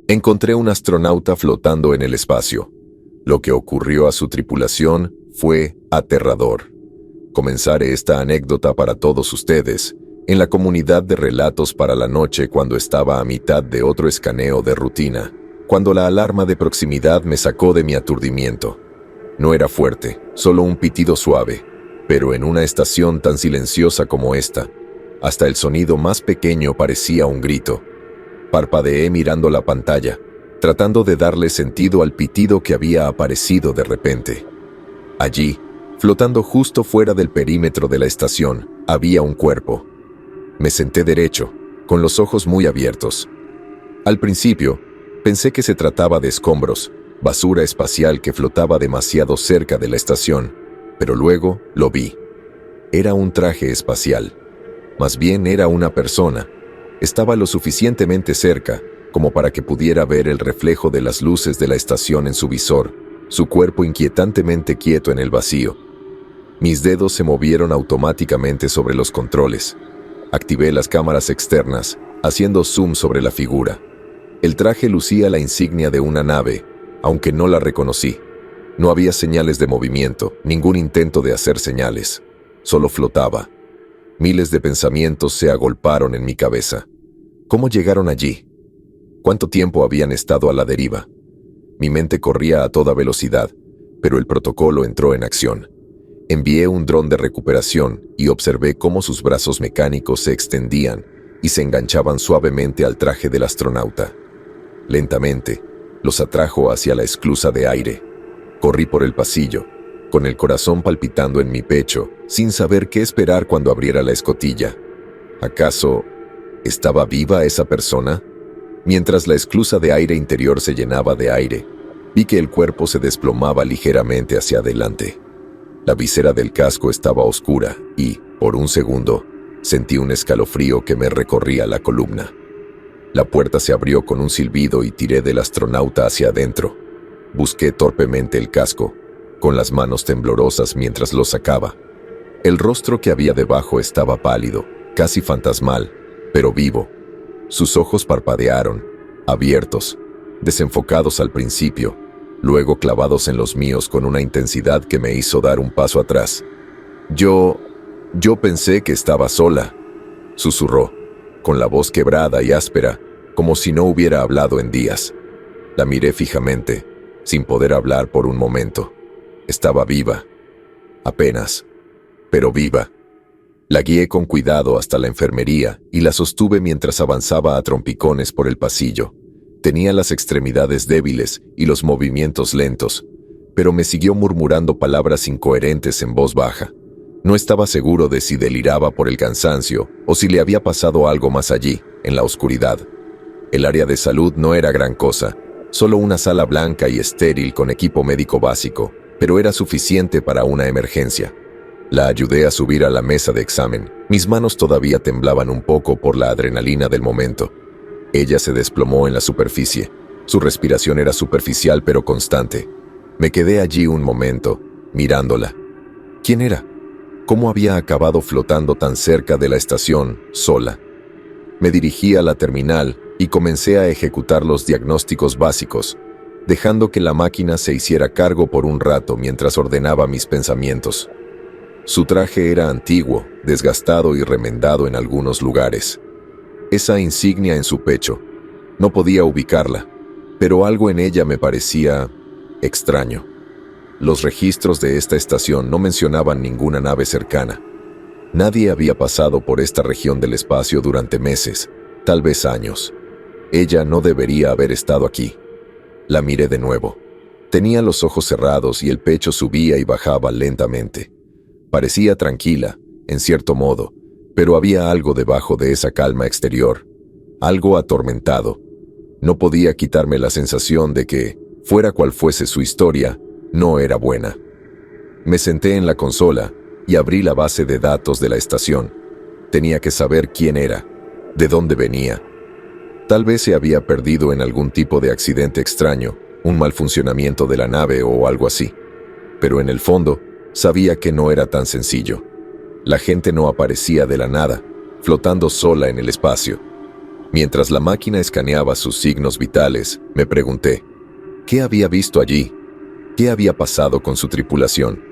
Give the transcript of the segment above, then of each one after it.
Encontré un astronauta flotando en el espacio. Lo que ocurrió a su tripulación fue aterrador. Comenzaré esta anécdota para todos ustedes en la comunidad de relatos para la noche cuando estaba a mitad de otro escaneo de rutina, cuando la alarma de proximidad me sacó de mi aturdimiento. No era fuerte, solo un pitido suave, pero en una estación tan silenciosa como esta, hasta el sonido más pequeño parecía un grito. Parpadeé mirando la pantalla, tratando de darle sentido al pitido que había aparecido de repente. Allí, flotando justo fuera del perímetro de la estación, había un cuerpo. Me senté derecho, con los ojos muy abiertos. Al principio, pensé que se trataba de escombros, basura espacial que flotaba demasiado cerca de la estación, pero luego lo vi. Era un traje espacial. Más bien era una persona. Estaba lo suficientemente cerca como para que pudiera ver el reflejo de las luces de la estación en su visor, su cuerpo inquietantemente quieto en el vacío. Mis dedos se movieron automáticamente sobre los controles. Activé las cámaras externas, haciendo zoom sobre la figura. El traje lucía la insignia de una nave, aunque no la reconocí. No había señales de movimiento, ningún intento de hacer señales. Solo flotaba. Miles de pensamientos se agolparon en mi cabeza. ¿Cómo llegaron allí? ¿Cuánto tiempo habían estado a la deriva? Mi mente corría a toda velocidad, pero el protocolo entró en acción. Envié un dron de recuperación y observé cómo sus brazos mecánicos se extendían y se enganchaban suavemente al traje del astronauta. Lentamente, los atrajo hacia la esclusa de aire. Corrí por el pasillo, con el corazón palpitando en mi pecho, sin saber qué esperar cuando abriera la escotilla. ¿Acaso estaba viva esa persona? Mientras la esclusa de aire interior se llenaba de aire, vi que el cuerpo se desplomaba ligeramente hacia adelante. La visera del casco estaba oscura y, por un segundo, sentí un escalofrío que me recorría la columna. La puerta se abrió con un silbido y tiré del astronauta hacia adentro. Busqué torpemente el casco, con las manos temblorosas mientras lo sacaba. El rostro que había debajo estaba pálido, casi fantasmal, pero vivo. Sus ojos parpadearon, abiertos, desenfocados al principio, luego clavados en los míos con una intensidad que me hizo dar un paso atrás. Yo pensé que estaba sola, susurró, con la voz quebrada y áspera, como si no hubiera hablado en días. La miré fijamente, sin poder hablar por un momento. Estaba viva. Apenas, pero viva. La guié con cuidado hasta la enfermería y la sostuve mientras avanzaba a trompicones por el pasillo. Tenía las extremidades débiles y los movimientos lentos, pero me siguió murmurando palabras incoherentes en voz baja. No estaba seguro de si deliraba por el cansancio o si le había pasado algo más allí, en la oscuridad. El área de salud no era gran cosa, solo una sala blanca y estéril con equipo médico básico, pero era suficiente para una emergencia. La ayudé a subir a la mesa de examen. Mis manos todavía temblaban un poco por la adrenalina del momento. Ella se desplomó en la superficie. Su respiración era superficial pero constante. Me quedé allí un momento, mirándola. ¿Quién era? ¿Cómo había acabado flotando tan cerca de la estación, sola? Me dirigí a la terminal y comencé a ejecutar los diagnósticos básicos, dejando que la máquina se hiciera cargo por un rato mientras ordenaba mis pensamientos. Su traje era antiguo, desgastado y remendado en algunos lugares. Esa insignia en su pecho, no podía ubicarla, pero algo en ella me parecía extraño. Los registros de esta estación no mencionaban ninguna nave cercana. Nadie había pasado por esta región del espacio durante meses, tal vez años. Ella no debería haber estado aquí. La miré de nuevo. Tenía los ojos cerrados y el pecho subía y bajaba lentamente. Parecía tranquila, en cierto modo, pero había algo debajo de esa calma exterior, algo atormentado. No podía quitarme la sensación de que, fuera cual fuese su historia, no era buena. Me senté en la consola y abrí la base de datos de la estación. Tenía que saber quién era, de dónde venía. Tal vez se había perdido en algún tipo de accidente extraño, un mal funcionamiento de la nave o algo así. Pero en el fondo, sabía que no era tan sencillo. La gente no aparecía de la nada, flotando sola en el espacio. Mientras la máquina escaneaba sus signos vitales, me pregunté, ¿qué había visto allí? ¿Qué había pasado con su tripulación?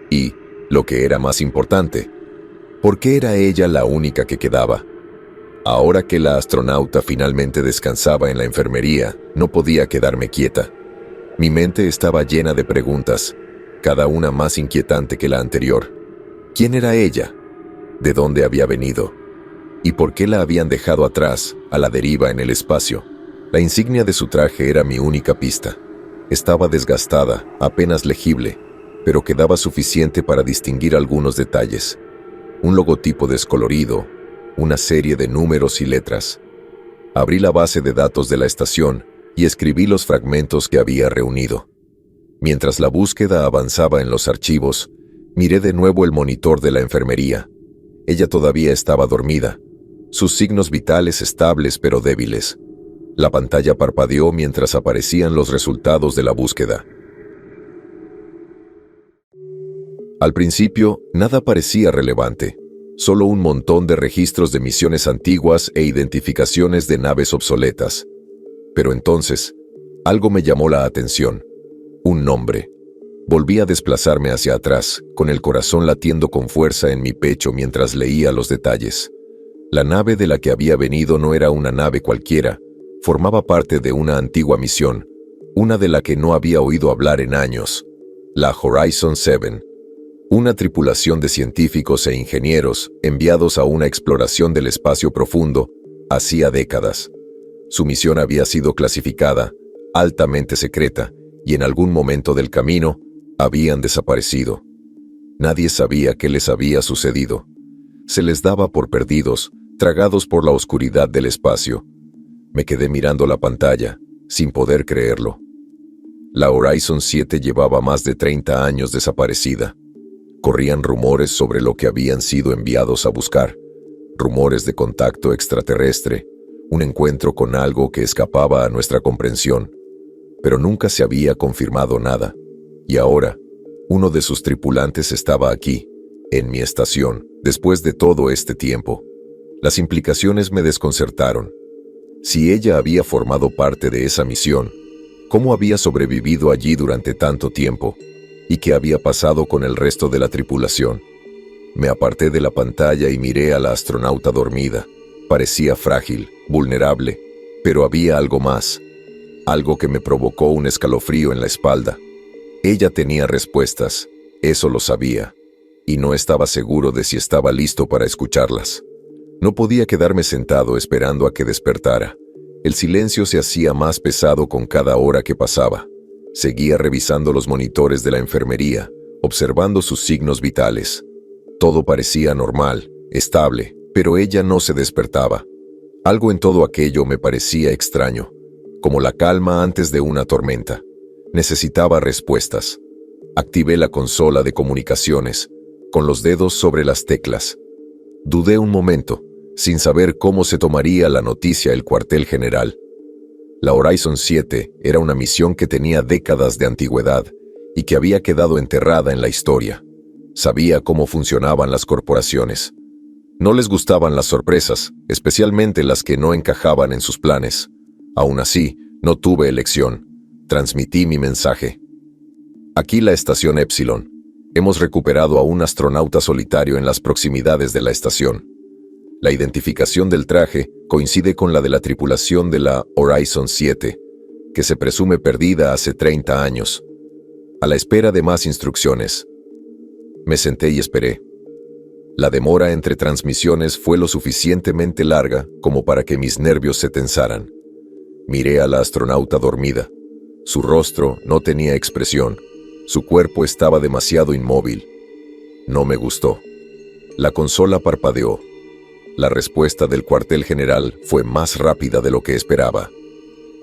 Y, lo que era más importante, ¿por qué era ella la única que quedaba? Ahora que la astronauta finalmente descansaba en la enfermería, no podía quedarme quieta. Mi mente estaba llena de preguntas, cada una más inquietante que la anterior. ¿Quién era ella? ¿De dónde había venido? ¿Y por qué la habían dejado atrás, a la deriva en el espacio? La insignia de su traje era mi única pista. Estaba desgastada, apenas legible, pero quedaba suficiente para distinguir algunos detalles. Un logotipo descolorido, una serie de números y letras. Abrí la base de datos de la estación y escribí los fragmentos que había reunido. Mientras la búsqueda avanzaba en los archivos, miré de nuevo el monitor de la enfermería. Ella todavía estaba dormida, sus signos vitales estables pero débiles. La pantalla parpadeó mientras aparecían los resultados de la búsqueda. Al principio, nada parecía relevante, solo un montón de registros de misiones antiguas e identificaciones de naves obsoletas. Pero entonces, algo me llamó la atención. Un nombre. Volví a desplazarme hacia atrás, con el corazón latiendo con fuerza en mi pecho mientras leía los detalles. La nave de la que había venido no era una nave cualquiera, formaba parte de una antigua misión, una de la que no había oído hablar en años, la Horizon 7. Una tripulación de científicos e ingenieros enviados a una exploración del espacio profundo hacía décadas. Su misión había sido clasificada, altamente secreta, y en algún momento del camino habían desaparecido. Nadie sabía qué les había sucedido. Se les daba por perdidos, tragados por la oscuridad del espacio. Me quedé mirando la pantalla, sin poder creerlo. La Horizon 7 llevaba más de 30 años desaparecida. Corrían rumores sobre lo que habían sido enviados a buscar, rumores de contacto extraterrestre, un encuentro con algo que escapaba a nuestra comprensión. Pero nunca se había confirmado nada. Y ahora, uno de sus tripulantes estaba aquí, en mi estación, después de todo este tiempo. Las implicaciones me desconcertaron. Si ella había formado parte de esa misión, ¿cómo había sobrevivido allí durante tanto tiempo? ¿Y qué había pasado con el resto de la tripulación? Me aparté de la pantalla y miré a la astronauta dormida. Parecía frágil, vulnerable, pero había algo más. Algo que me provocó un escalofrío en la espalda. Ella tenía respuestas, eso lo sabía, y no estaba seguro de si estaba listo para escucharlas. No podía quedarme sentado esperando a que despertara. El silencio se hacía más pesado con cada hora que pasaba. Seguía revisando los monitores de la enfermería, observando sus signos vitales. Todo parecía normal, estable, pero ella no se despertaba. Algo en todo aquello me parecía extraño, como la calma antes de una tormenta. Necesitaba respuestas. Activé la consola de comunicaciones, con los dedos sobre las teclas. Dudé un momento, sin saber cómo se tomaría la noticia el cuartel general. La Horizon 7 era una misión que tenía décadas de antigüedad y que había quedado enterrada en la historia. Sabía cómo funcionaban las corporaciones. No les gustaban las sorpresas, especialmente las que no encajaban en sus planes. Aún así, no tuve elección. Transmití mi mensaje. Aquí la estación Epsilon. Hemos recuperado a un astronauta solitario en las proximidades de la estación. La identificación del traje coincide con la de la tripulación de la Horizon 7, que se presume perdida hace 30 años. A la espera de más instrucciones. Me senté y esperé. La demora entre transmisiones fue lo suficientemente larga como para que mis nervios se tensaran. Miré a la astronauta dormida. Su rostro no tenía expresión. Su cuerpo estaba demasiado inmóvil. No me gustó. La consola parpadeó. La respuesta del cuartel general fue más rápida de lo que esperaba.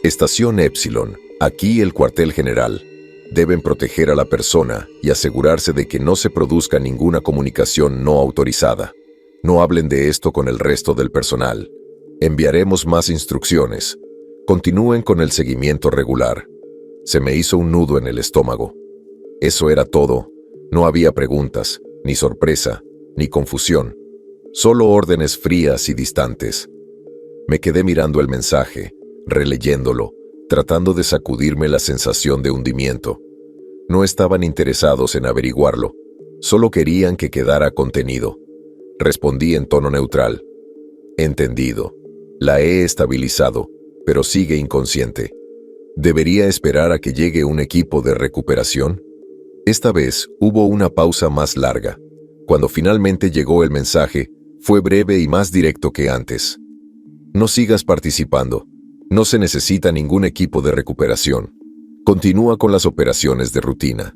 Estación Epsilon, aquí el cuartel general. Deben proteger a la persona y asegurarse de que no se produzca ninguna comunicación no autorizada. No hablen de esto con el resto del personal. Enviaremos más instrucciones. Continúen con el seguimiento regular. Se me hizo un nudo en el estómago. Eso era todo. No había preguntas, ni sorpresa, ni confusión. Solo órdenes frías y distantes. Me quedé mirando el mensaje, releyéndolo, tratando de sacudirme la sensación de hundimiento. No estaban interesados en averiguarlo, solo querían que quedara contenido. Respondí en tono neutral. Entendido. La he estabilizado, pero sigue inconsciente. ¿Debería esperar a que llegue un equipo de recuperación? Esta vez hubo una pausa más larga. Cuando finalmente llegó el mensaje, fue breve y más directo que antes. No sigas participando. No se necesita ningún equipo de recuperación. Continúa con las operaciones de rutina.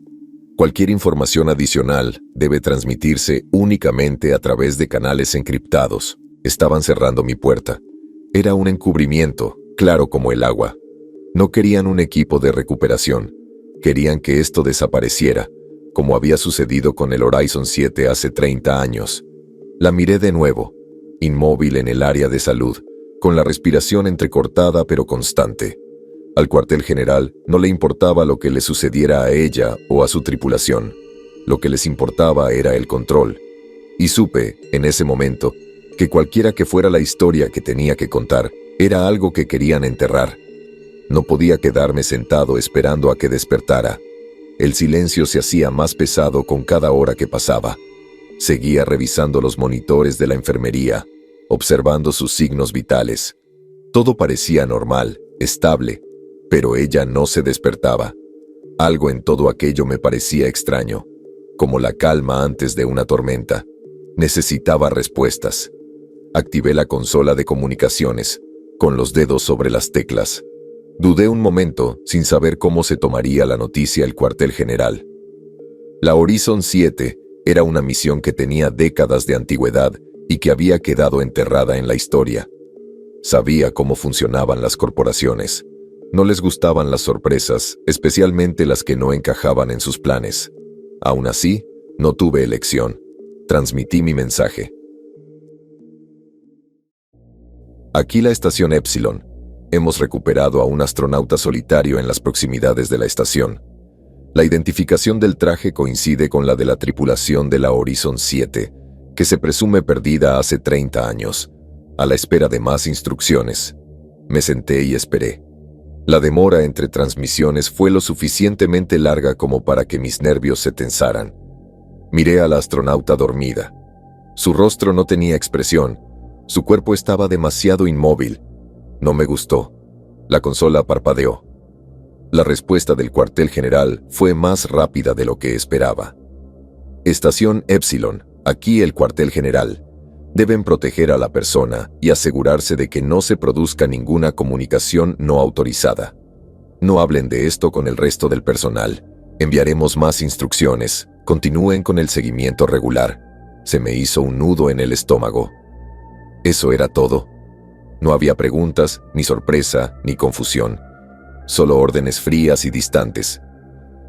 Cualquier información adicional debe transmitirse únicamente a través de canales encriptados. Estaban cerrando mi puerta. Era un encubrimiento, claro como el agua. No querían un equipo de recuperación. Querían que esto desapareciera, como había sucedido con el Horizon 7 hace 30 años. La miré de nuevo, inmóvil en el área de salud, con la respiración entrecortada pero constante. Al cuartel general no le importaba lo que le sucediera a ella o a su tripulación. Lo que les importaba era el control. Y supe, en ese momento, que cualquiera que fuera la historia que tenía que contar, era algo que querían enterrar. No podía quedarme sentado esperando a que despertara. El silencio se hacía más pesado con cada hora que pasaba. Seguía revisando los monitores de la enfermería, observando sus signos vitales. Todo parecía normal, estable, pero ella no se despertaba. Algo en todo aquello me parecía extraño, como la calma antes de una tormenta. Necesitaba respuestas. Activé la consola de comunicaciones, con los dedos sobre las teclas. Dudé un momento, sin saber cómo se tomaría la noticia el cuartel general. La Horizon 7 era una misión que tenía décadas de antigüedad y que había quedado enterrada en la historia. Sabía cómo funcionaban las corporaciones. No les gustaban las sorpresas, especialmente las que no encajaban en sus planes. Aún así, no tuve elección. Transmití mi mensaje. Aquí la estación Epsilon. Hemos recuperado a un astronauta solitario en las proximidades de la estación. La identificación del traje coincide con la de la tripulación de la Horizon 7, que se presume perdida hace 30 años, a la espera de más instrucciones. Me senté y esperé. La demora entre transmisiones fue lo suficientemente larga como para que mis nervios se tensaran. Miré a la astronauta dormida. Su rostro no tenía expresión. Su cuerpo estaba demasiado inmóvil. No me gustó. La consola parpadeó. La respuesta del cuartel general fue más rápida de lo que esperaba. Estación Epsilon, aquí el cuartel general. Deben proteger a la persona y asegurarse de que no se produzca ninguna comunicación no autorizada. No hablen de esto con el resto del personal. Enviaremos más instrucciones. Continúen con el seguimiento regular. Se me hizo un nudo en el estómago. Eso era todo. No había preguntas, ni sorpresa, ni confusión. Solo órdenes frías y distantes.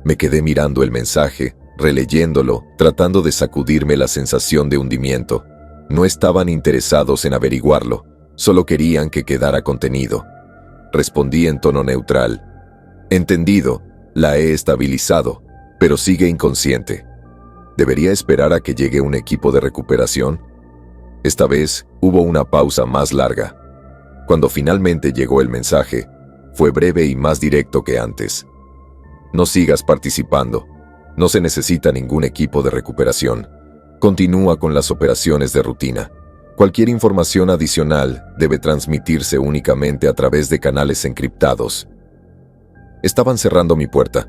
Me quedé mirando el mensaje, releyéndolo, tratando de sacudirme la sensación de hundimiento. No estaban interesados en averiguarlo, solo querían que quedara contenido. Respondí en tono neutral. Entendido, la he estabilizado, pero sigue inconsciente. ¿Debería esperar a que llegue un equipo de recuperación? Esta vez hubo una pausa más larga. Cuando finalmente llegó el mensaje, fue breve y más directo que antes. No sigas participando. No se necesita ningún equipo de recuperación. Continúa con las operaciones de rutina. Cualquier información adicional debe transmitirse únicamente a través de canales encriptados. Estaban cerrando mi puerta.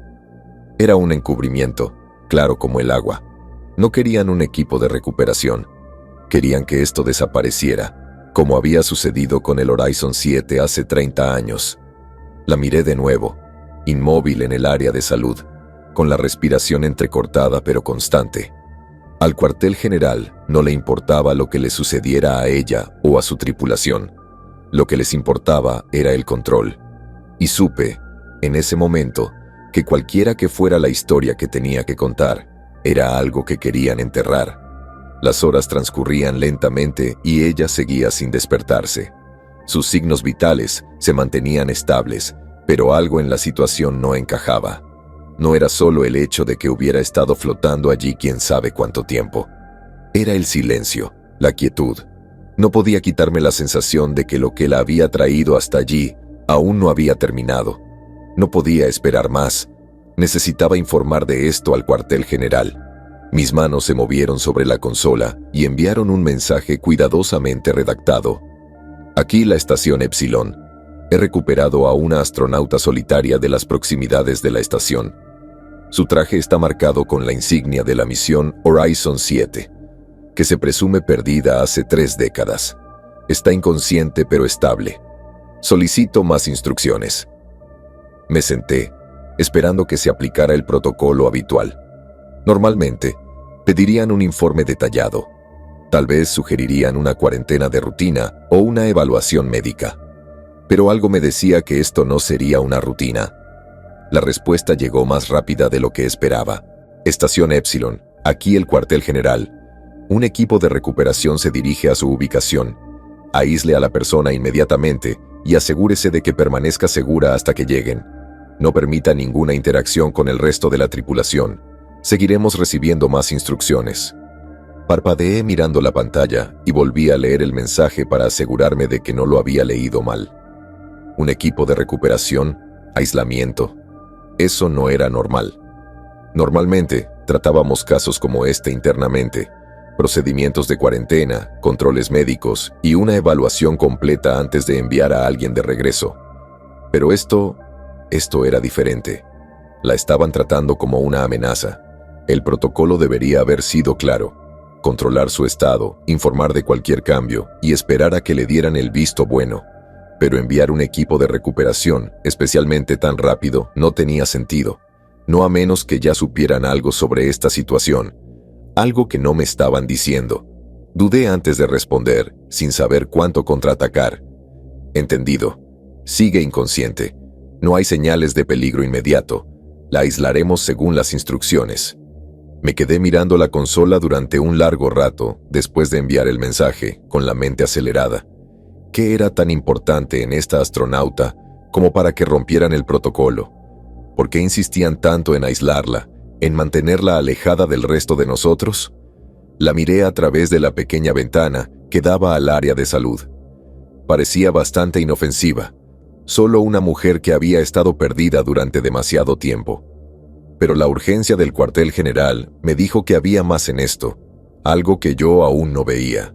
Era un encubrimiento, claro como el agua. No querían un equipo de recuperación. Querían que esto desapareciera, como había sucedido con el Horizon 7 hace 30 años. La miré de nuevo, inmóvil en el área de salud, con la respiración entrecortada pero constante. Al cuartel general no le importaba lo que le sucediera a ella o a su tripulación. Lo que les importaba era el control. Y supe, en ese momento, que cualquiera que fuera la historia que tenía que contar, era algo que querían enterrar. Las horas transcurrían lentamente y ella seguía sin despertarse. Sus signos vitales se mantenían estables, pero algo en la situación no encajaba. No era solo el hecho de que hubiera estado flotando allí quién sabe cuánto tiempo. Era el silencio, la quietud. No podía quitarme la sensación de que lo que la había traído hasta allí aún no había terminado. No podía esperar más. Necesitaba informar de esto al cuartel general. Mis manos se movieron sobre la consola y enviaron un mensaje cuidadosamente redactado. Aquí la estación Epsilon. He recuperado a una astronauta solitaria de las proximidades de la estación. Su traje está marcado con la insignia de la misión Horizon 7, que se presume perdida hace 3 décadas. Está inconsciente pero estable. Solicito más instrucciones. Me senté, esperando que se aplicara el protocolo habitual. Normalmente, pedirían un informe detallado. Tal vez sugerirían una cuarentena de rutina o una evaluación médica. Pero algo me decía que esto no sería una rutina. La respuesta llegó más rápida de lo que esperaba. Estación Epsilon, aquí el cuartel general. Un equipo de recuperación se dirige a su ubicación. Aísle a la persona inmediatamente y asegúrese de que permanezca segura hasta que lleguen. No permita ninguna interacción con el resto de la tripulación. Seguiremos recibiendo más instrucciones. Parpadeé mirando la pantalla y volví a leer el mensaje para asegurarme de que no lo había leído mal. Un equipo de recuperación, aislamiento. Eso no era normal. Normalmente, tratábamos casos como este internamente. Procedimientos de cuarentena, controles médicos y una evaluación completa antes de enviar a alguien de regreso. Pero esto era diferente. La estaban tratando como una amenaza. El protocolo debería haber sido claro. Controlar su estado, informar de cualquier cambio y esperar a que le dieran el visto bueno. Pero enviar un equipo de recuperación, especialmente tan rápido, no tenía sentido. No a menos que ya supieran algo sobre esta situación. Algo que no me estaban diciendo. Dudé antes de responder, sin saber cuánto contraatacar. Entendido. Sigue inconsciente. No hay señales de peligro inmediato. La aislaremos según las instrucciones. Me quedé mirando la consola durante un largo rato después de enviar el mensaje, con la mente acelerada. ¿Qué era tan importante en esta astronauta como para que rompieran el protocolo? ¿Por qué insistían tanto en aislarla, en mantenerla alejada del resto de nosotros? La miré a través de la pequeña ventana que daba al área de salud. Parecía bastante inofensiva, solo una mujer que había estado perdida durante demasiado tiempo. Pero la urgencia del cuartel general me dijo que había más en esto, algo que yo aún no veía.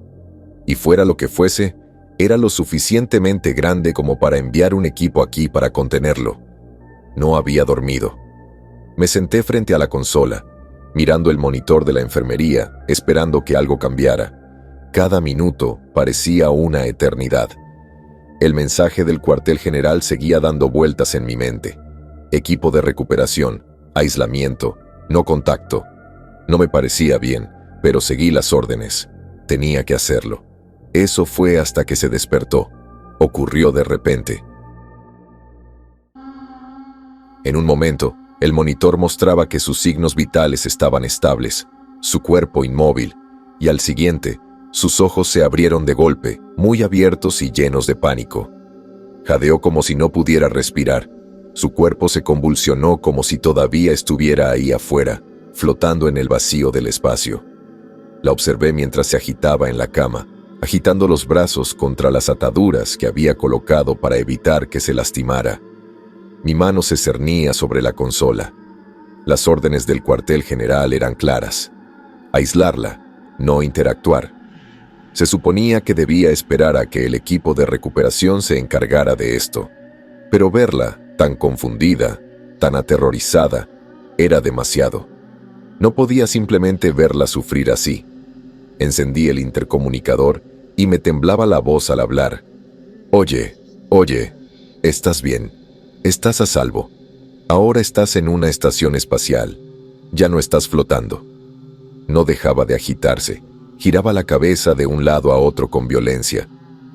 Y fuera lo que fuese, era lo suficientemente grande como para enviar un equipo aquí para contenerlo. No había dormido. Me senté frente a la consola, mirando el monitor de la enfermería, esperando que algo cambiara. Cada minuto parecía una eternidad. El mensaje del cuartel general seguía dando vueltas en mi mente. Equipo de recuperación, aislamiento, no contacto. No me parecía bien, pero seguí las órdenes. Tenía que hacerlo. Eso fue hasta que se despertó. Ocurrió de repente. En un momento, el monitor mostraba que sus signos vitales estaban estables, su cuerpo inmóvil, y al siguiente, sus ojos se abrieron de golpe, muy abiertos y llenos de pánico. Jadeó como si no pudiera respirar. Su cuerpo se convulsionó como si todavía estuviera ahí afuera, flotando en el vacío del espacio. La observé mientras se agitaba en la cama, agitando los brazos contra las ataduras que había colocado para evitar que se lastimara. Mi mano se cernía sobre la consola. Las órdenes del cuartel general eran claras. Aislarla, no interactuar. Se suponía que debía esperar a que el equipo de recuperación se encargara de esto. Pero verla, tan confundida, tan aterrorizada, era demasiado. No podía simplemente verla sufrir así. Encendí el intercomunicador y me temblaba la voz al hablar. Oye, ¿estás bien? Estás a salvo. Ahora estás en una estación espacial. Ya no estás flotando. No dejaba de agitarse. Giraba la cabeza de un lado a otro con violencia,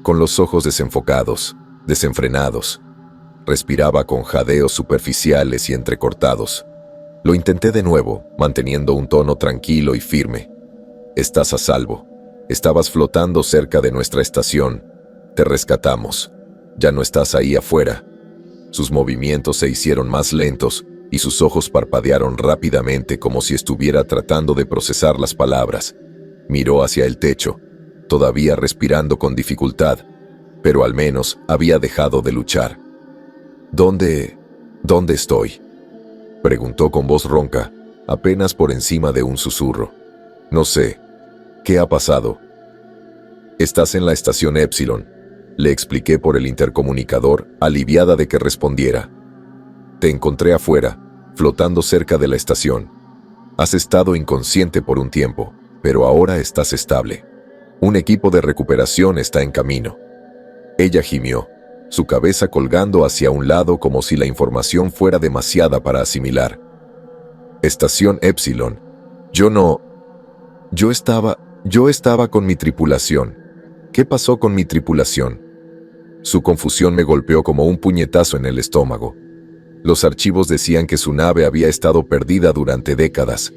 con los ojos desenfocados, desenfrenados. Respiraba con jadeos superficiales y entrecortados. Lo intenté de nuevo, manteniendo un tono tranquilo y firme. Estás a salvo. Estabas flotando cerca de nuestra estación. Te rescatamos. Ya no estás ahí afuera. Sus movimientos se hicieron más lentos y sus ojos parpadearon rápidamente como si estuviera tratando de procesar las palabras. Miró hacia el techo. todavía respirando con dificultad, pero al menos había dejado de luchar. ¿Dónde estoy?», preguntó con voz ronca, apenas por encima de un susurro. «No sé. ¿Qué ha pasado?». «Estás en la estación Epsilon», le expliqué por el intercomunicador, aliviada de que respondiera. «Te encontré afuera, flotando cerca de la estación. Has estado inconsciente por un tiempo, pero ahora estás estable. Un equipo de recuperación está en camino». Ella gimió, su cabeza colgando hacia un lado como si la información fuera demasiada para asimilar. «Estación Epsilon. Yo estaba con mi tripulación. ¿Qué pasó con mi tripulación?». Su confusión me golpeó como un puñetazo en el estómago. Los archivos decían que su nave había estado perdida durante décadas,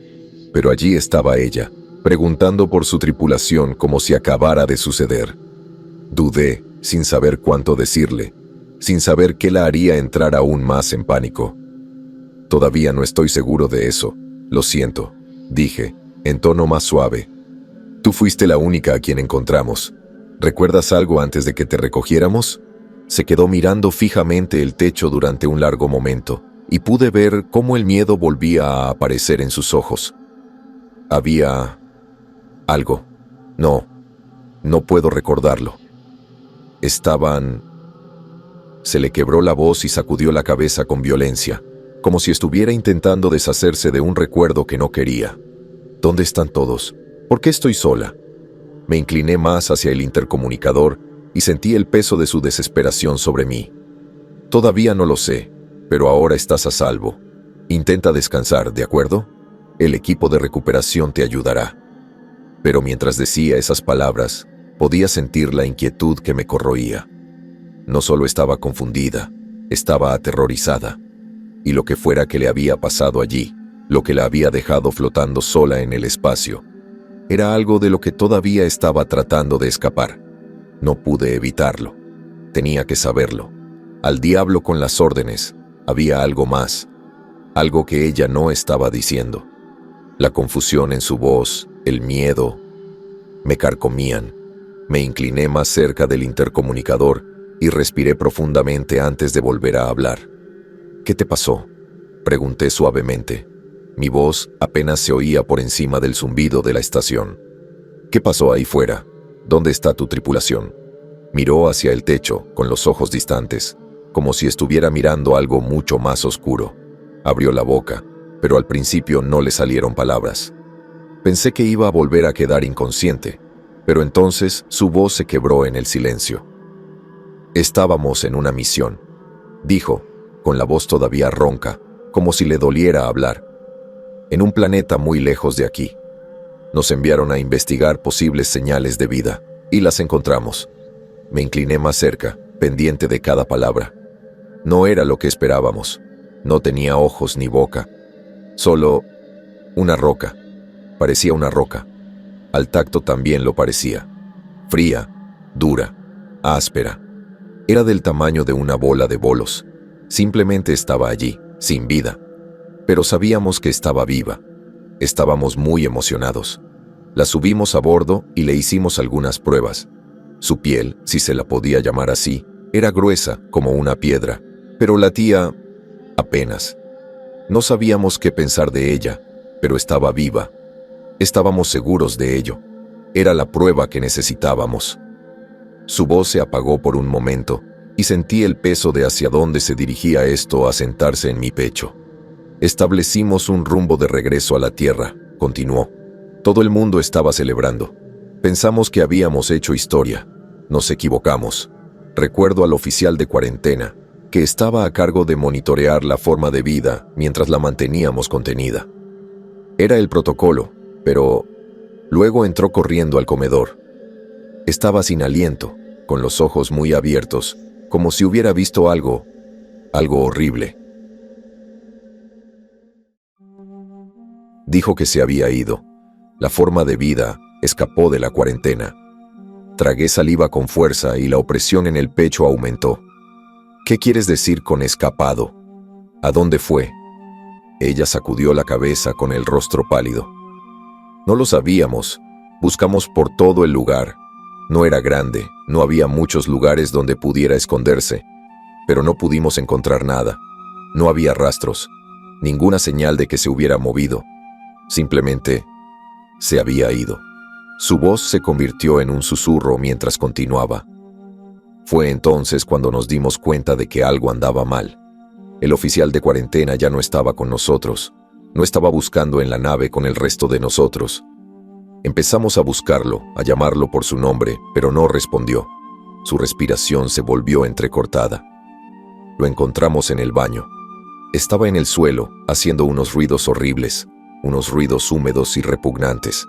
pero allí estaba ella, preguntando por su tripulación como si acabara de suceder. Dudé, sin saber cuánto decirle, sin saber qué la haría entrar aún más en pánico. «Todavía no estoy seguro de eso, lo siento», dije, en tono más suave. «Tú fuiste la única a quien encontramos. ¿Recuerdas algo antes de que te recogiéramos?». Se quedó mirando fijamente el techo durante un largo momento, y pude ver cómo el miedo volvía a aparecer en sus ojos. «Había algo. No puedo recordarlo. Estaban...». Se le quebró la voz y sacudió la cabeza con violencia, como si estuviera intentando deshacerse de un recuerdo que no quería. «¿Dónde están todos? ¿Por qué estoy sola?». Me incliné más hacia el intercomunicador y sentí el peso de su desesperación sobre mí. «Todavía no lo sé, pero ahora estás a salvo. Intenta descansar, ¿de acuerdo? El equipo de recuperación te ayudará». Pero mientras decía esas palabras, podía sentir la inquietud que me corroía. No solo estaba confundida, estaba aterrorizada. Y lo que fuera que le había pasado allí, lo que la había dejado flotando sola en el espacio, era algo de lo que todavía estaba tratando de escapar. No pude evitarlo. Tenía que saberlo. Al diablo con las órdenes, había algo más, algo que ella no estaba diciendo. La confusión en su voz, el miedo, me carcomían. Me incliné más cerca del intercomunicador y respiré profundamente antes de volver a hablar. «¿Qué te pasó?», pregunté suavemente. Mi voz apenas se oía por encima del zumbido de la estación. «¿Qué pasó ahí fuera? ¿Dónde está tu tripulación?». Miró hacia el techo, con los ojos distantes, como si estuviera mirando algo mucho más oscuro. Abrió la boca, pero al principio no le salieron palabras. Pensé que iba a volver a quedar inconsciente, pero entonces su voz se quebró en el silencio. «Estábamos en una misión», dijo, con la voz todavía ronca, como si le doliera hablar. «En un planeta muy lejos de aquí. Nos enviaron a investigar posibles señales de vida, y las encontramos». Me incliné más cerca, pendiente de cada palabra. No era lo que esperábamos. No tenía ojos ni boca. Solo una roca. Parecía una roca. Al tacto también lo parecía. Fría, dura, áspera. Era del tamaño de una bola de bolos. Simplemente estaba allí, sin vida. Pero sabíamos que estaba viva. Estábamos muy emocionados. La subimos a bordo y le hicimos algunas pruebas. Su piel, si se la podía llamar así, era gruesa como una piedra, pero latía apenas. No sabíamos qué pensar de ella, pero estaba viva. Estábamos seguros de ello. Era la prueba que necesitábamos. Su voz se apagó por un momento y sentí el peso de hacia dónde se dirigía esto a sentarse en mi pecho. «Establecimos un rumbo de regreso a la Tierra», continuó. «Todo el mundo estaba celebrando. Pensamos que habíamos hecho historia. Nos equivocamos. Recuerdo al oficial de cuarentena, que estaba a cargo de monitorear la forma de vida mientras la manteníamos contenida. Era el protocolo, pero luego entró corriendo al comedor. Estaba sin aliento, con los ojos muy abiertos, como si hubiera visto algo horrible. Dijo que se había ido. La forma de vida escapó de la cuarentena. Tragué saliva con fuerza y la opresión en el pecho aumentó. «¿Qué quieres decir con escapado? ¿A dónde fue?». Ella sacudió la cabeza con el rostro pálido. «No lo sabíamos. Buscamos por todo el lugar, No era grande, no había muchos lugares donde pudiera esconderse, pero no pudimos encontrar nada. No había rastros, ninguna señal de que se hubiera movido. Simplemente se había ido. Su voz se convirtió en un susurro mientras continuaba. Fue entonces cuando nos dimos cuenta de que algo andaba mal. El oficial de cuarentena ya no estaba con nosotros. No estaba buscando en la nave con el resto de nosotros. Empezamos a buscarlo, a llamarlo por su nombre, pero no respondió. Su respiración se volvió entrecortada. Lo encontramos en el baño. Estaba en el suelo, haciendo unos ruidos horribles, unos ruidos húmedos y repugnantes.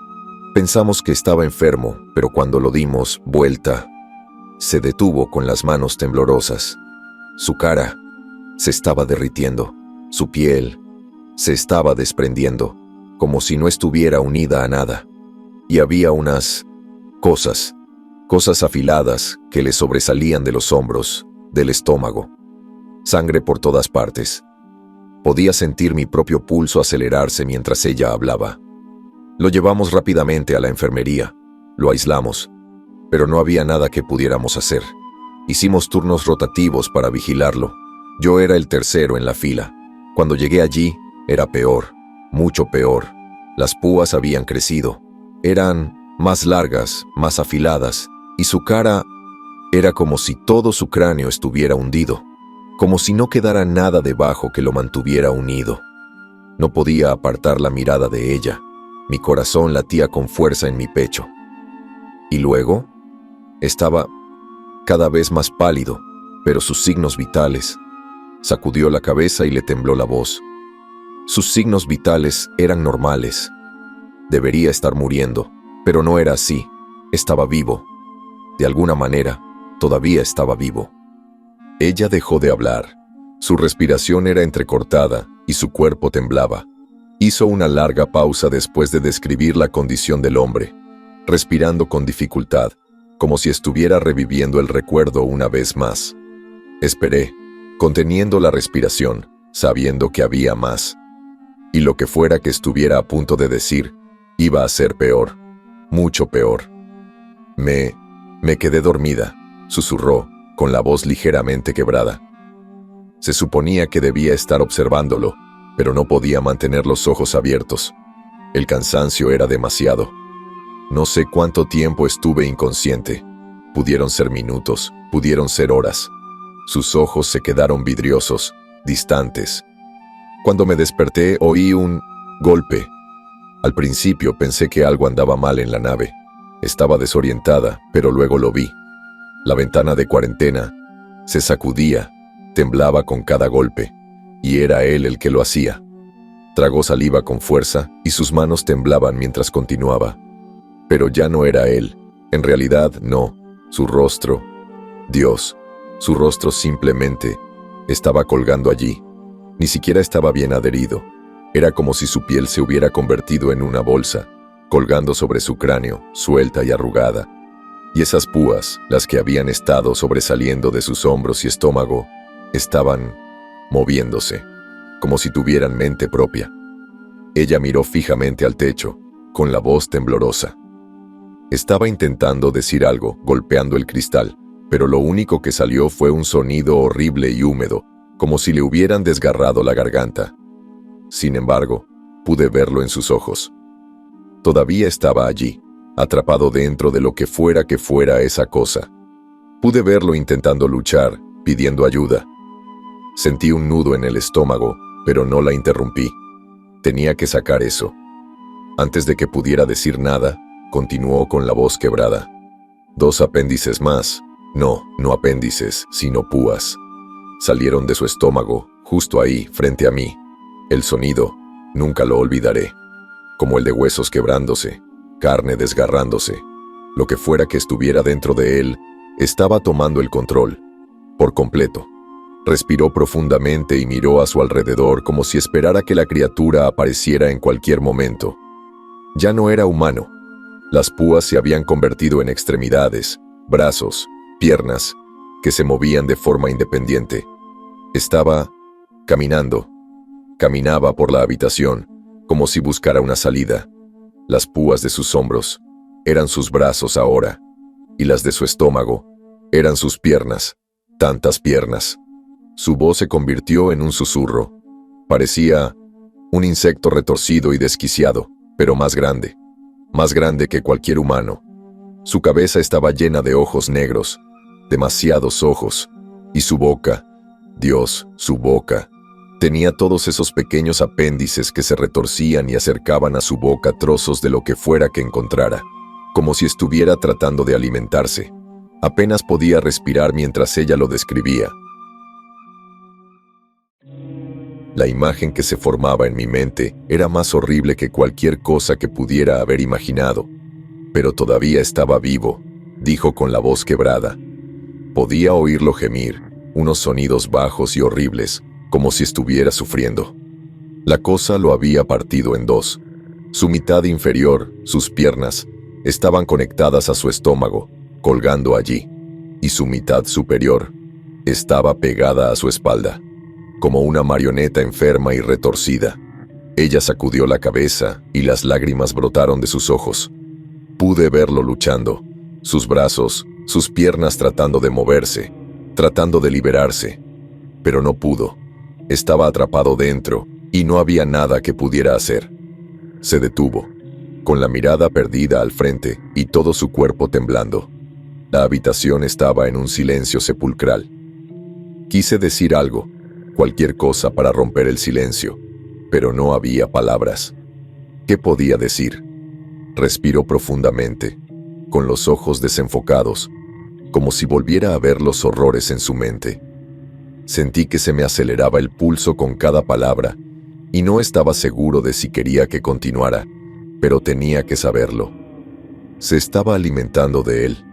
Pensamos que estaba enfermo, pero cuando lo dimos vuelta, se detuvo con las manos temblorosas. Su cara se estaba derritiendo, su piel se estaba desprendiendo, como si no estuviera unida a nada. Y había unas cosas afiladas que le sobresalían de los hombros, del estómago. Sangre por todas partes. Podía sentir mi propio pulso acelerarse mientras ella hablaba. Lo llevamos rápidamente a la enfermería, lo aislamos, pero no había nada que pudiéramos hacer. Hicimos turnos rotativos para vigilarlo. Yo era el tercero en la fila. Cuando llegué allí, era peor, mucho peor. Las púas habían crecido. Eran más largas, más afiladas, y su cara era como si todo su cráneo estuviera hundido, como si no quedara nada debajo que lo mantuviera unido. No podía apartar la mirada de ella. Mi corazón latía con fuerza en mi pecho. Y luego, estaba cada vez más pálido, pero sus signos vitales. Sacudió la cabeza y le tembló la voz. Sus signos vitales eran normales. Debería estar muriendo, pero no era así. Estaba vivo. De alguna manera, todavía estaba vivo. Ella dejó de hablar. Su respiración era entrecortada y su cuerpo temblaba. Hizo una larga pausa después de describir la condición del hombre, respirando con dificultad, como si estuviera reviviendo el recuerdo una vez más. Esperé, conteniendo la respiración, sabiendo que había más. Y lo que fuera que estuviera a punto de decir, iba a ser peor, mucho peor. Me quedé dormida, susurró, con la voz ligeramente quebrada. Se suponía que debía estar observándolo, pero no podía mantener los ojos abiertos. El cansancio era demasiado. No sé cuánto tiempo estuve inconsciente. Pudieron ser minutos, pudieron ser horas. Sus ojos se quedaron vidriosos, distantes. Cuando me desperté, oí un golpe. Al principio pensé que algo andaba mal en la nave. Estaba desorientada, pero luego lo vi. La ventana de cuarentena se sacudía, temblaba con cada golpe, y era él el que lo hacía. Tragó saliva con fuerza y sus manos temblaban mientras continuaba. Pero ya no era él. En realidad, no. Su rostro. Dios. Su rostro simplemente estaba colgando allí. Ni siquiera estaba bien adherido. Era como si su piel se hubiera convertido en una bolsa, colgando sobre su cráneo, suelta y arrugada. Y esas púas, las que habían estado sobresaliendo de sus hombros y estómago, estaban moviéndose, como si tuvieran mente propia. Ella miró fijamente al techo, con la voz temblorosa. Estaba intentando decir algo, golpeando el cristal, pero lo único que salió fue un sonido horrible y húmedo, como si le hubieran desgarrado la garganta. Sin embargo, pude verlo en sus ojos. Todavía estaba allí, atrapado dentro de lo que fuera esa cosa. Pude verlo intentando luchar, pidiendo ayuda. Sentí un nudo en el estómago, pero no la interrumpí. Tenía que sacar eso. Antes de que pudiera decir nada, continuó con la voz quebrada. 2 apéndices más. No apéndices, sino púas. Salieron de su estómago, justo ahí, frente a mí. El sonido, nunca lo olvidaré. Como el de huesos quebrándose, carne desgarrándose. Lo que fuera que estuviera dentro de él, estaba tomando el control, por completo. Respiró profundamente y miró a su alrededor como si esperara que la criatura apareciera en cualquier momento. Ya no era humano. Las púas se habían convertido en extremidades, brazos, piernas, que se movían de forma independiente. Estaba caminando. Caminaba por la habitación, como si buscara una salida. Las púas de sus hombros eran sus brazos ahora. y las de su estómago eran sus piernas, tantas piernas. Su voz se convirtió en un susurro. Parecía un insecto retorcido y desquiciado, pero más grande que cualquier humano. Su cabeza estaba llena de ojos negros, demasiados ojos, y su boca, Dios, su boca, tenía todos esos pequeños apéndices que se retorcían y acercaban a su boca trozos de lo que fuera que encontrara, como si estuviera tratando de alimentarse. Apenas podía respirar mientras ella lo describía. La imagen que se formaba en mi mente era más horrible que cualquier cosa que pudiera haber imaginado. Pero todavía estaba vivo, dijo con la voz quebrada. Podía oírlo gemir, unos sonidos bajos y horribles, como si estuviera sufriendo. La cosa lo había partido en dos. Su mitad inferior, sus piernas, estaban conectadas a su estómago, colgando allí, y su mitad superior estaba pegada a su espalda, como una marioneta enferma y retorcida. Ella sacudió la cabeza y las lágrimas brotaron de sus ojos. Pude verlo luchando, sus brazos, sus piernas tratando de moverse, tratando de liberarse, pero no pudo. Estaba atrapado dentro y no había nada que pudiera hacer. Se detuvo, con la mirada perdida al frente y todo su cuerpo temblando. La habitación estaba en un silencio sepulcral. Quise decir algo, cualquier cosa para romper el silencio, pero no había palabras. ¿Qué podía decir? Respiró profundamente, con los ojos desenfocados, como si volviera a ver los horrores en su mente. Sentí que se me aceleraba el pulso con cada palabra, y no estaba seguro de si quería que continuara, pero tenía que saberlo. Se estaba alimentando de él,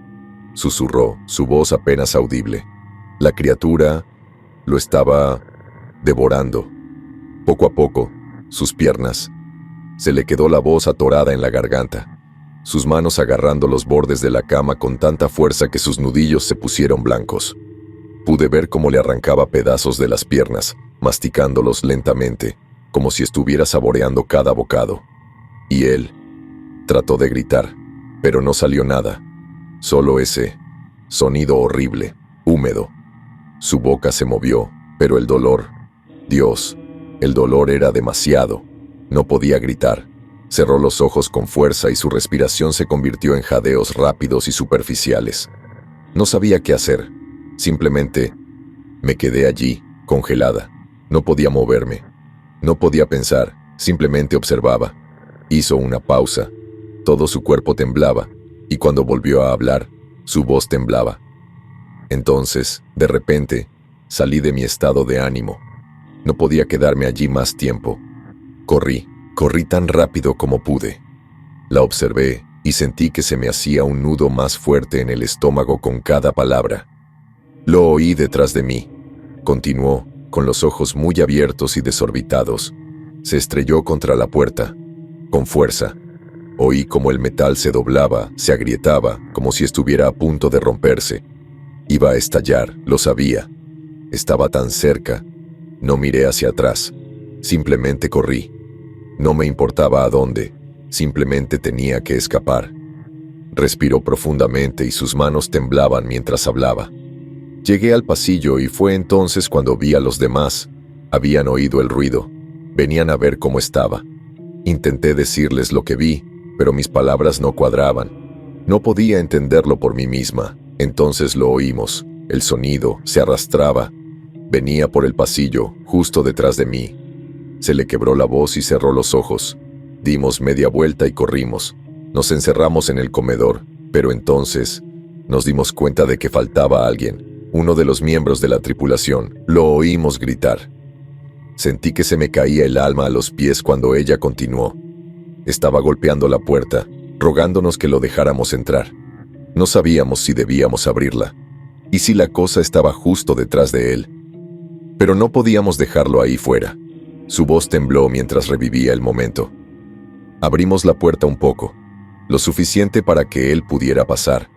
susurró, su voz apenas audible. La criatura lo estaba devorando. Poco a poco, sus piernas. Se le quedó la voz atorada en la garganta, sus manos agarrando los bordes de la cama con tanta fuerza que sus nudillos se pusieron blancos. Pude ver cómo le arrancaba pedazos de las piernas, masticándolos lentamente, como si estuviera saboreando cada bocado. Y él trató de gritar, pero no salió nada, solo ese sonido horrible, húmedo. Su boca se movió, pero el dolor, Dios, el dolor era demasiado. No podía gritar. Cerró los ojos con fuerza y su respiración se convirtió en jadeos rápidos y superficiales. No sabía qué hacer. Simplemente me quedé allí, congelada. No podía moverme. No podía pensar. Simplemente observaba. Hizo una pausa. Todo su cuerpo temblaba, y cuando volvió a hablar, su voz temblaba. Entonces, de repente, salí de mi estado de ánimo. No podía quedarme allí más tiempo. Corrí tan rápido como pude. La observé y sentí que se me hacía un nudo más fuerte en el estómago con cada palabra. Lo oí detrás de mí. Continuó, con los ojos muy abiertos y desorbitados. Se estrelló contra la puerta, con fuerza. Oí como el metal se doblaba, se agrietaba, como si estuviera a punto de romperse. Iba a estallar, lo sabía. Estaba tan cerca. No miré hacia atrás. Simplemente corrí. No me importaba a dónde, simplemente tenía que escapar. Respiró profundamente y sus manos temblaban mientras hablaba. Llegué al pasillo y fue entonces cuando vi a los demás. Habían oído el ruido. Venían a ver cómo estaba. Intenté decirles lo que vi, pero mis palabras no cuadraban. No podía entenderlo por mí misma. Entonces lo oímos. El sonido se arrastraba. Venía por el pasillo, justo detrás de mí. Se le quebró la voz y cerró los ojos. Dimos media vuelta y corrimos. Nos encerramos en el comedor, pero entonces nos dimos cuenta de que faltaba alguien, uno de los miembros de la tripulación. Lo oímos gritar. Sentí que se me caía el alma a los pies cuando ella continuó. Estaba golpeando la puerta, rogándonos que lo dejáramos entrar. No sabíamos si debíamos abrirla, y si la cosa estaba justo detrás de él. Pero no podíamos dejarlo ahí fuera. Su voz tembló mientras revivía el momento. Abrimos la puerta un poco, lo suficiente para que él pudiera pasar.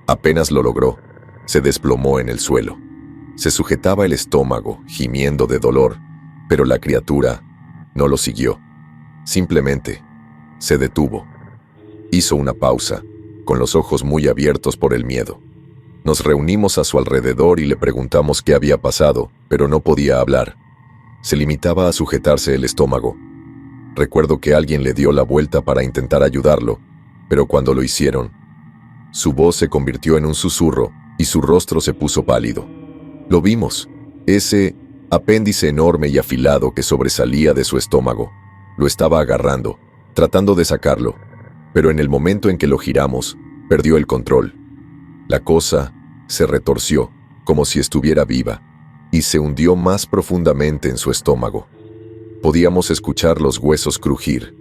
Apenas lo logró, se desplomó en el suelo. Se sujetaba el estómago, gimiendo de dolor, pero la criatura no lo siguió. Simplemente se detuvo. Hizo una pausa, con los ojos muy abiertos por el miedo. Nos reunimos a su alrededor y le preguntamos qué había pasado, pero no podía hablar. Se limitaba a sujetarse el estómago. Recuerdo que alguien le dio la vuelta para intentar ayudarlo, pero cuando lo hicieron, su voz se convirtió en un susurro y su rostro se puso pálido. Lo vimos, ese apéndice enorme y afilado que sobresalía de su estómago. Lo estaba agarrando, tratando de sacarlo, pero en el momento en que lo giramos, perdió el control. La cosa se retorció, como si estuviera viva, y se hundió más profundamente en su estómago. Podíamos escuchar los huesos crujir,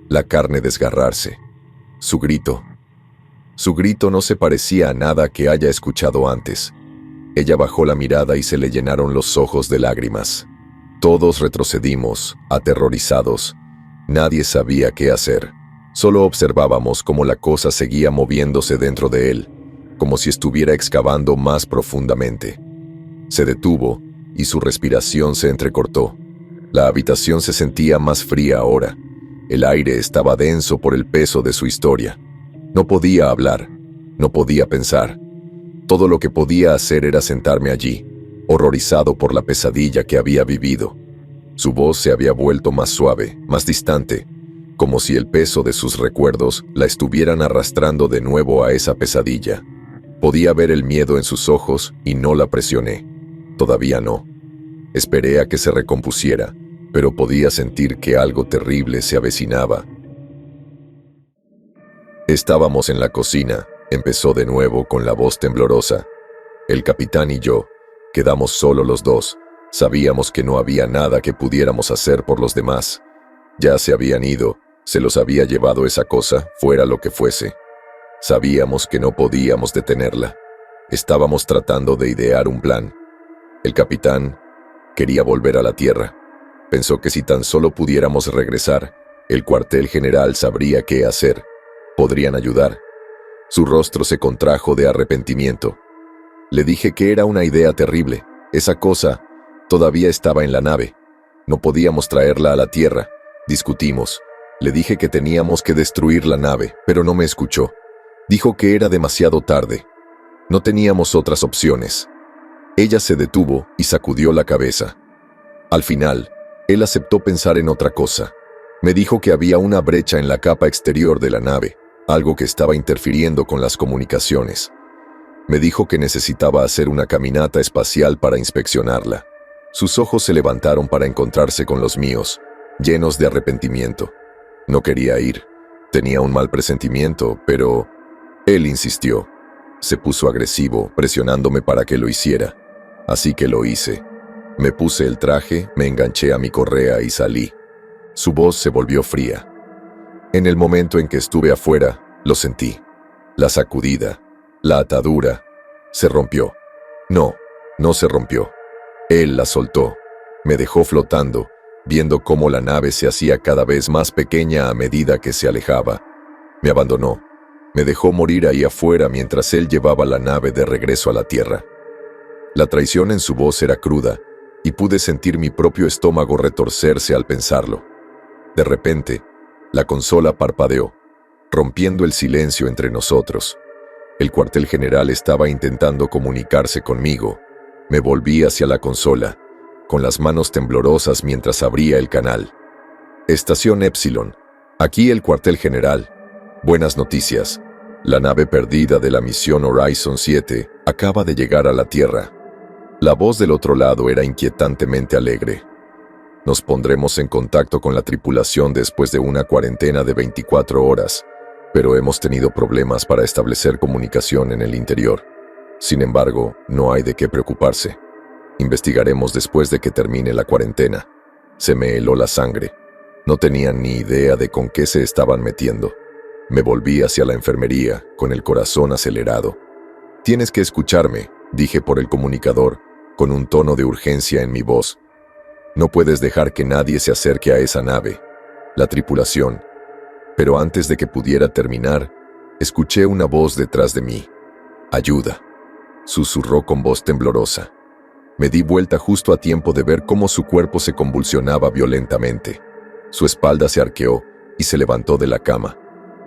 la carne desgarrarse. Su grito no se parecía a nada que haya escuchado antes. Ella bajó la mirada y se le llenaron los ojos de lágrimas. Todos retrocedimos, aterrorizados. Nadie sabía qué hacer. Solo observábamos cómo la cosa seguía moviéndose dentro de él, como si estuviera excavando más profundamente. Se detuvo y su respiración se entrecortó. La habitación se sentía más fría ahora. El aire estaba denso por el peso de su historia. No podía hablar, no podía pensar. Todo lo que podía hacer era sentarme allí, horrorizado por la pesadilla que había vivido. Su voz se había vuelto más suave, más distante, como si el peso de sus recuerdos la estuvieran arrastrando de nuevo a esa pesadilla. Podía ver el miedo en sus ojos y no la presioné. Todavía no. Esperé a que se recompusiera, pero podía sentir que algo terrible se avecinaba. Estábamos en la cocina, empezó de nuevo con la voz temblorosa. El capitán y yo, quedamos solo los dos. Sabíamos que no había nada que pudiéramos hacer por los demás. Ya se habían ido, se los había llevado esa cosa, fuera lo que fuese. Sabíamos que no podíamos detenerla. Estábamos tratando de idear un plan. El capitán quería volver a la tierra. Pensó que si tan solo pudiéramos regresar, el cuartel general sabría qué hacer. Podrían ayudar. Su rostro se contrajo de arrepentimiento. Le dije que era una idea terrible. Esa cosa todavía estaba en la nave. No podíamos traerla a la tierra. Discutimos. Le dije que teníamos que destruir la nave, pero no me escuchó. Dijo que era demasiado tarde. No teníamos otras opciones. Ella se detuvo y sacudió la cabeza. Al final, él aceptó pensar en otra cosa. Me dijo que había una brecha en la capa exterior de la nave, algo que estaba interfiriendo con las comunicaciones. Me dijo que necesitaba hacer una caminata espacial para inspeccionarla. Sus ojos se levantaron para encontrarse con los míos, llenos de arrepentimiento. No quería ir. Tenía un mal presentimiento, pero él insistió. Se puso agresivo, presionándome para que lo hiciera. Así que lo hice. Me puse el traje, me enganché a mi correa y salí. Su voz se volvió fría. En el momento en que estuve afuera, lo sentí. La sacudida, la atadura, se rompió. No se rompió. Él la soltó. Me dejó flotando, viendo cómo la nave se hacía cada vez más pequeña a medida que se alejaba. Me abandonó. Me dejó morir ahí afuera mientras él llevaba la nave de regreso a la tierra. La traición en su voz era cruda, y pude sentir mi propio estómago retorcerse al pensarlo. De repente, la consola parpadeó, rompiendo el silencio entre nosotros. El cuartel general estaba intentando comunicarse conmigo. Me volví hacia la consola, con las manos temblorosas mientras abría el canal. Estación Epsilon. Aquí el cuartel general. Buenas noticias. La nave perdida de la misión Horizon 7 acaba de llegar a la Tierra. La voz del otro lado era inquietantemente alegre. Nos pondremos en contacto con la tripulación después de una cuarentena de 24 horas, pero hemos tenido problemas para establecer comunicación en el interior. Sin embargo, no hay de qué preocuparse. Investigaremos después de que termine la cuarentena. Se me heló la sangre. No tenían ni idea de con qué se estaban metiendo. Me volví hacia la enfermería, con el corazón acelerado. «Tienes que escucharme», dije por el comunicador, con un tono de urgencia en mi voz. «No puedes dejar que nadie se acerque a esa nave. La tripulación». Pero antes de que pudiera terminar, escuché una voz detrás de mí. «Ayuda», susurró con voz temblorosa. Me di vuelta justo a tiempo de ver cómo su cuerpo se convulsionaba violentamente. Su espalda se arqueó y se levantó de la cama.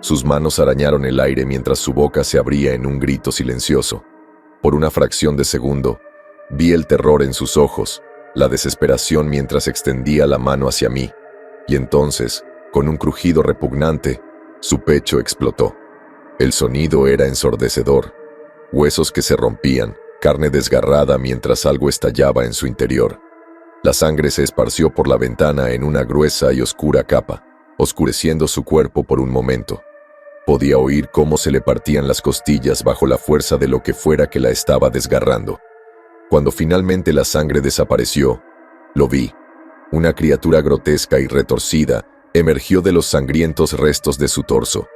Sus manos arañaron el aire mientras su boca se abría en un grito silencioso. Por una fracción de segundo, vi el terror en sus ojos, la desesperación mientras extendía la mano hacia mí, y entonces, con un crujido repugnante, su pecho explotó. El sonido era ensordecedor, huesos que se rompían, carne desgarrada mientras algo estallaba en su interior. La sangre se esparció por la ventana en una gruesa y oscura capa, oscureciendo su cuerpo por un momento. Podía oír cómo se le partían las costillas bajo la fuerza de lo que fuera que la estaba desgarrando. Cuando finalmente la sangre desapareció, lo vi. Una criatura grotesca y retorcida emergió de los sangrientos restos de su torso.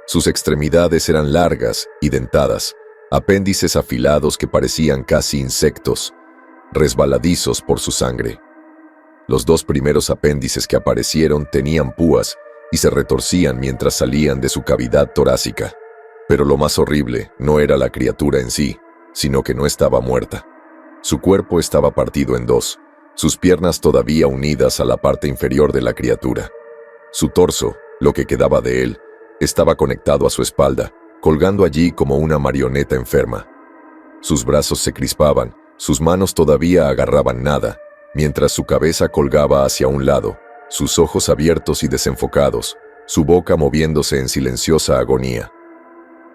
Sus extremidades eran largas y dentadas, apéndices afilados que parecían casi insectos, resbaladizos por su sangre. Los dos primeros apéndices que aparecieron tenían púas y se retorcían mientras salían de su cavidad torácica. Pero lo más horrible no era la criatura en sí, sino que no estaba muerta. Su cuerpo estaba partido en dos, sus piernas todavía unidas a la parte inferior de la criatura. Su torso, lo que quedaba de él, estaba conectado a su espalda, colgando allí como una marioneta enferma. Sus brazos se crispaban, sus manos todavía agarraban nada, mientras su cabeza colgaba hacia un lado, sus ojos abiertos y desenfocados, su boca moviéndose en silenciosa agonía.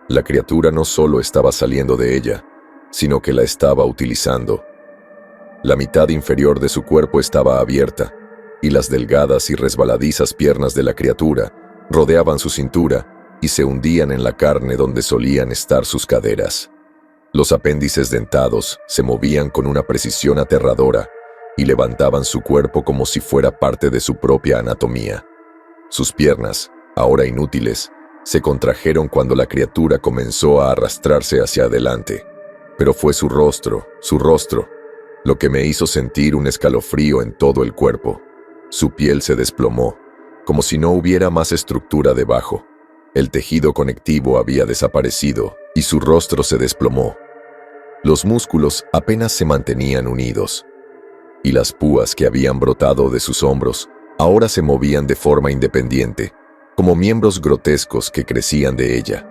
La criatura no solo estaba saliendo de ella, sino que la estaba utilizando. La mitad inferior de su cuerpo estaba abierta, y las delgadas y resbaladizas piernas de la criatura rodeaban su cintura y se hundían en la carne donde solían estar sus caderas. Los apéndices dentados se movían con una precisión aterradora y levantaban su cuerpo como si fuera parte de su propia anatomía. Sus piernas, ahora inútiles, se contrajeron cuando la criatura comenzó a arrastrarse hacia adelante. Pero fue su rostro, lo que me hizo sentir un escalofrío en todo el cuerpo. Su piel se desplomó, como si no hubiera más estructura debajo. El tejido conectivo había desaparecido y su rostro se desplomó. Los músculos apenas se mantenían unidos, y las púas que habían brotado de sus hombros ahora se movían de forma independiente, como miembros grotescos que crecían de ella.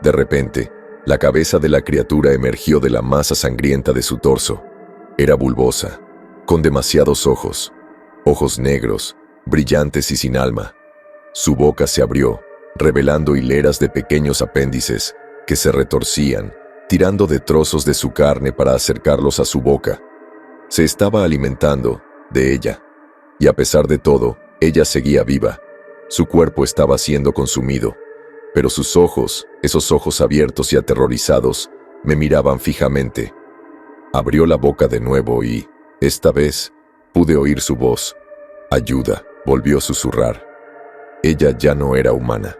De repente, la cabeza de la criatura emergió de la masa sangrienta de su torso. Era bulbosa, con demasiados ojos negros, brillantes y sin alma. Su boca se abrió, revelando hileras de pequeños apéndices que se retorcían, tirando de trozos de su carne para acercarlos a su boca. Se estaba alimentando de ella, y a pesar de todo, ella seguía viva. Su cuerpo estaba siendo consumido, pero sus ojos, esos ojos abiertos y aterrorizados, me miraban fijamente. Abrió la boca de nuevo y, esta vez, pude oír su voz. «Ayuda», volvió a susurrar. Ella ya no era humana.